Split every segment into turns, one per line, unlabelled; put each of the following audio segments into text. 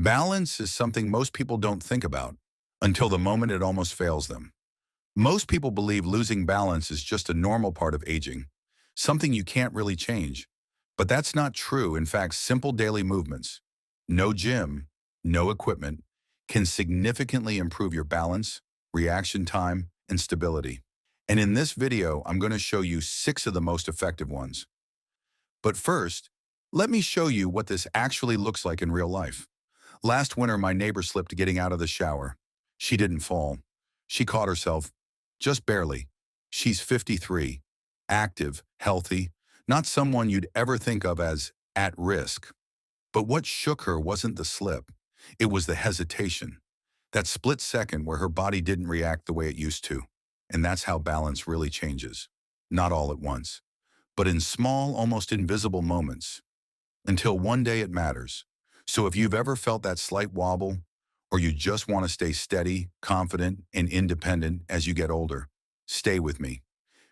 Balance is something most people don't think about until the moment it almost fails them. Most people believe losing balance is just a normal part of aging, something you can't really change. But that's not true. In fact, simple daily movements, no gym, no equipment, can significantly improve your balance, reaction time, and stability. And in this video, I'm going to show you 6 of the most effective ones. But first, let me show you what this actually looks like in real life. Last winter, my neighbor slipped getting out of the shower. She didn't fall. She caught herself, just barely. She's 53, active, healthy, not someone you'd ever think of as at risk. But what shook her wasn't the slip. It was the hesitation. That split second where her body didn't react the way it used to. And that's how balance really changes. Not all at once, but in small, almost invisible moments. Until one day it matters. So if you've ever felt that slight wobble, or you just want to stay steady, confident, and independent as you get older, stay with me.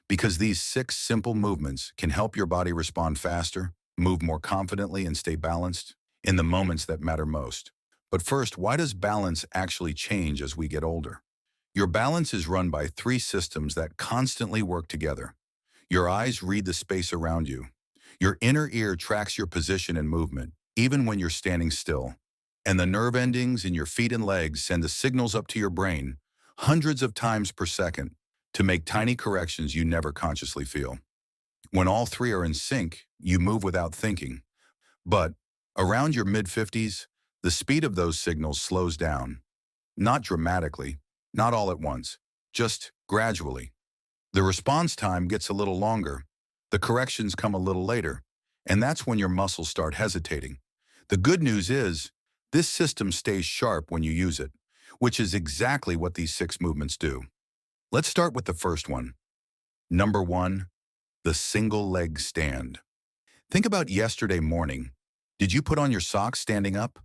Because these 6 simple movements can help your body respond faster, move more confidently, and stay balanced in the moments that matter most. But first, why does balance actually change as we get older? Your balance is run by 3 systems that constantly work together. Your eyes read the space around you. Your inner ear tracks your position and movement, even when you're standing still. And the nerve endings in your feet and legs send the signals up to your brain hundreds of times per second to make tiny corrections you never consciously feel. When all 3 are in sync, you move without thinking. But around your mid-50s, the speed of those signals slows down. Not dramatically, not all at once, just gradually. The response time gets a little longer. The corrections come a little later, and that's when your muscles start hesitating. The good news is, this system stays sharp when you use it, which is exactly what these 6 movements do. Let's start with the first one. Number 1, the single leg stand. Think about yesterday morning. Did you put on your socks standing up?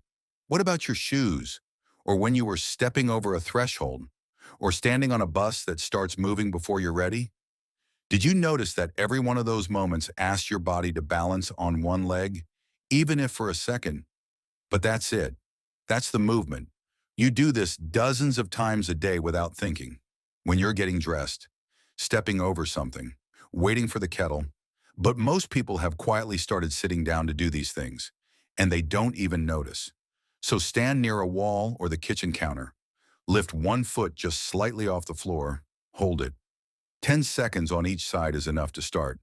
What about your shoes? Or when you were stepping over a threshold? Or standing on a bus that starts moving before you're ready? Did you notice that every one of those moments asked your body to balance on one leg, even if for a second? But that's it. That's the movement. You do this dozens of times a day without thinking. When you're getting dressed, stepping over something, waiting for the kettle. But most people have quietly started sitting down to do these things, and they don't even notice. So stand near a wall or the kitchen counter. Lift one foot just slightly off the floor. Hold it. 10 seconds on each side is enough to start.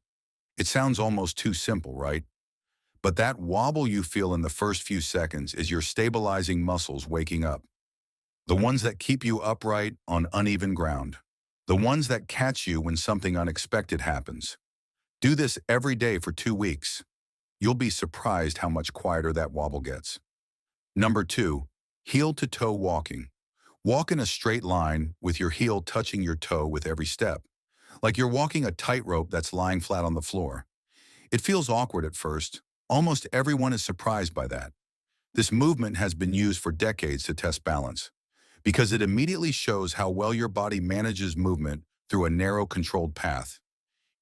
It sounds almost too simple, right? But that wobble you feel in the first few seconds is your stabilizing muscles waking up. The ones that keep you upright on uneven ground. The ones that catch you when something unexpected happens. Do this every day for 2 weeks. You'll be surprised how much quieter that wobble gets. Number 2, heel-to-toe walking. Walk in a straight line with your heel touching your toe with every step, like you're walking a tightrope that's lying flat on the floor. It feels awkward at first. Almost everyone is surprised by that. This movement has been used for decades to test balance, because it immediately shows how well your body manages movement through a narrow, controlled path.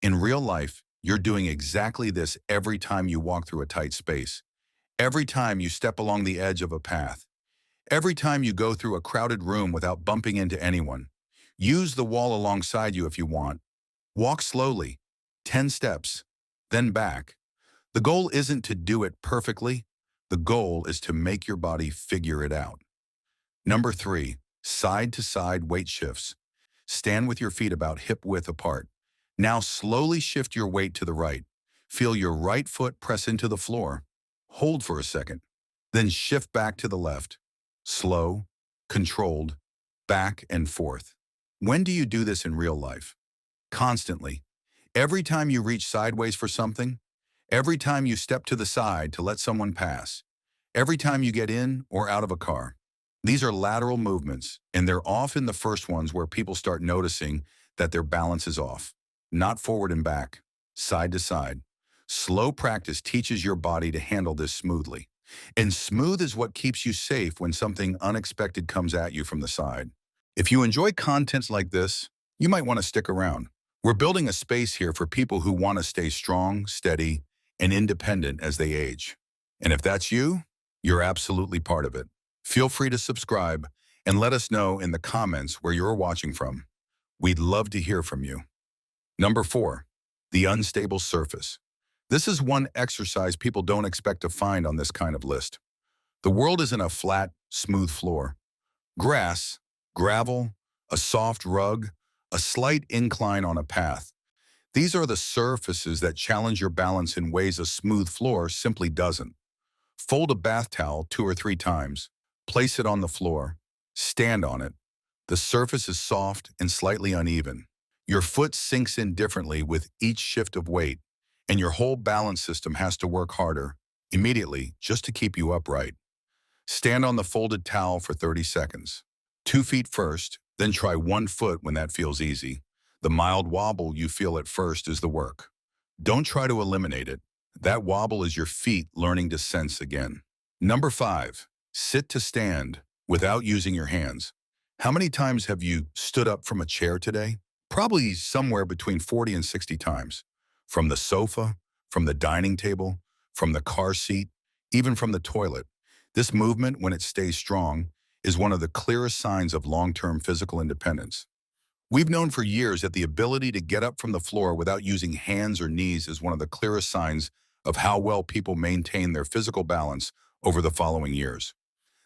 In real life, you're doing exactly this every time you walk through a tight space, every time you step along the edge of a path, every time you go through a crowded room without bumping into anyone. Use the wall alongside you if you want. Walk slowly, 10 steps, then back. The goal isn't to do it perfectly. The goal is to make your body figure it out. Number 3, side-to-side weight shifts. Stand with your feet about hip-width apart. Now slowly shift your weight to the right. Feel your right foot press into the floor. Hold for a second. Then shift back to the left. Slow, controlled, back and forth. When do you do this in real life? Constantly. Every time you reach sideways for something, every time you step to the side to let someone pass, every time you get in or out of a car. These are lateral movements, and they're often the first ones where people start noticing that their balance is off. Not forward and back, side to side. Slow practice teaches your body to handle this smoothly. And smooth is what keeps you safe when something unexpected comes at you from the side. If you enjoy content like this, you might want to stick around. We're building a space here for people who want to stay strong, steady, and independent as they age. And if that's you, you're absolutely part of it. Feel free to subscribe and let us know in the comments where you're watching from. We'd love to hear from you. Number 4, the unstable surface. This is one exercise people don't expect to find on this kind of list. The world isn't a flat, smooth floor. Grass, gravel, a soft rug, a slight incline on a path. These are the surfaces that challenge your balance in ways a smooth floor simply doesn't. Fold a bath towel 2 or 3 times, place it on the floor, stand on it. The surface is soft and slightly uneven. Your foot sinks in differently with each shift of weight, and your whole balance system has to work harder immediately just to keep you upright. Stand on the folded towel for 30 seconds. 2 feet first, then try 1 foot when that feels easy. The mild wobble you feel at first is the work. Don't try to eliminate it. That wobble is your feet learning to sense again. Number 5, sit to stand without using your hands. How many times have you stood up from a chair today? Probably somewhere between 40 and 60 times. From the sofa, from the dining table, from the car seat, even from the toilet. This movement, when it stays strong, is one of the clearest signs of long-term physical independence. We've known for years that the ability to get up from the floor without using hands or knees is one of the clearest signs of how well people maintain their physical balance over the following years.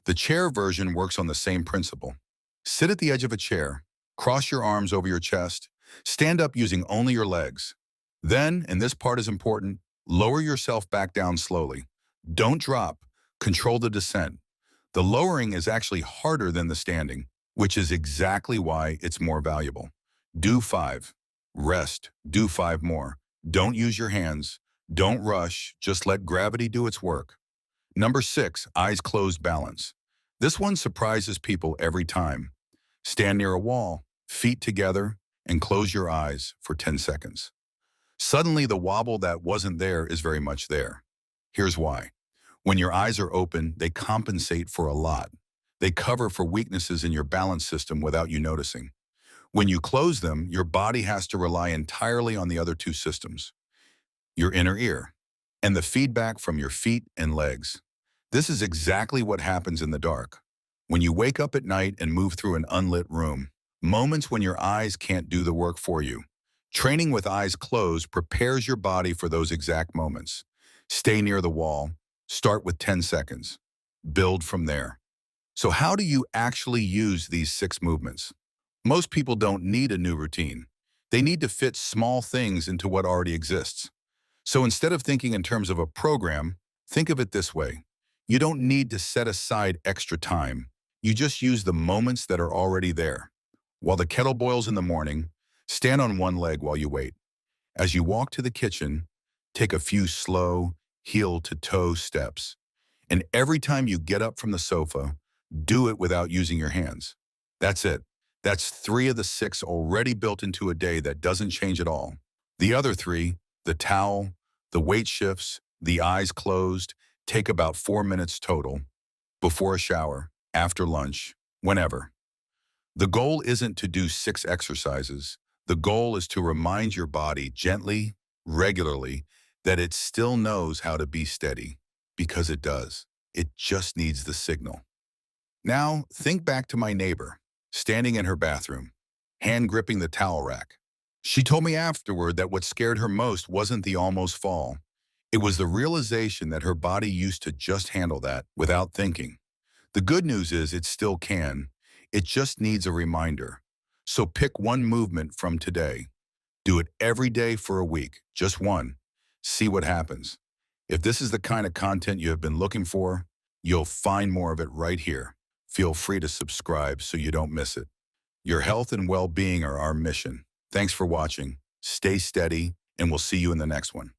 The chair version works on the same principle. Sit at the edge of a chair, cross your arms over your chest, stand up using only your legs. Then, and this part is important, lower yourself back down slowly. Don't drop, control the descent. The lowering is actually harder than the standing, which is exactly why it's more valuable. Do 5. Rest. Do 5 more. Don't use your hands. Don't rush. Just let gravity do its work. Number 6, eyes closed balance. This one surprises people every time. Stand near a wall, feet together, and close your eyes for 10 seconds. Suddenly, the wobble that wasn't there is very much there. Here's why. When your eyes are open, they compensate for a lot. They cover for weaknesses in your balance system without you noticing. When you close them, your body has to rely entirely on the other 2 systems, your inner ear, and the feedback from your feet and legs. This is exactly what happens in the dark. When you wake up at night and move through an unlit room, moments when your eyes can't do the work for you. Training with eyes closed prepares your body for those exact moments. Stay near the wall. Start with 10 seconds. Build from there. So how do you actually use these 6 movements? Most people don't need a new routine. They need to fit small things into what already exists. So instead of thinking in terms of a program, think of it this way. You don't need to set aside extra time. You just use the moments that are already there. While the kettle boils in the morning, stand on one leg while you wait. As you walk to the kitchen, take a few slow, heel-to-toe steps. And every time you get up from the sofa, do it without using your hands. That's it. That's 3 of the 6 already built into a day that doesn't change at all. The other 3, the towel, the weight shifts, the eyes closed, take about 4 minutes total, before a shower, after lunch, whenever. The goal isn't to do 6 exercises. The goal is to remind your body gently, regularly, that it still knows how to be steady, because it does. It just needs the signal. Now, think back to my neighbor, standing in her bathroom, hand gripping the towel rack. She told me afterward that what scared her most wasn't the almost fall. It was the realization that her body used to just handle that without thinking. The good news is it still can. It just needs a reminder. So pick one movement from today. Do it every day for a week, just one. See what happens. If this is the kind of content you have been looking for, you'll find more of it right here. Feel free to subscribe so you don't miss it. Your health and well-being are our mission. Thanks for watching. Stay steady, and we'll see you in the next one.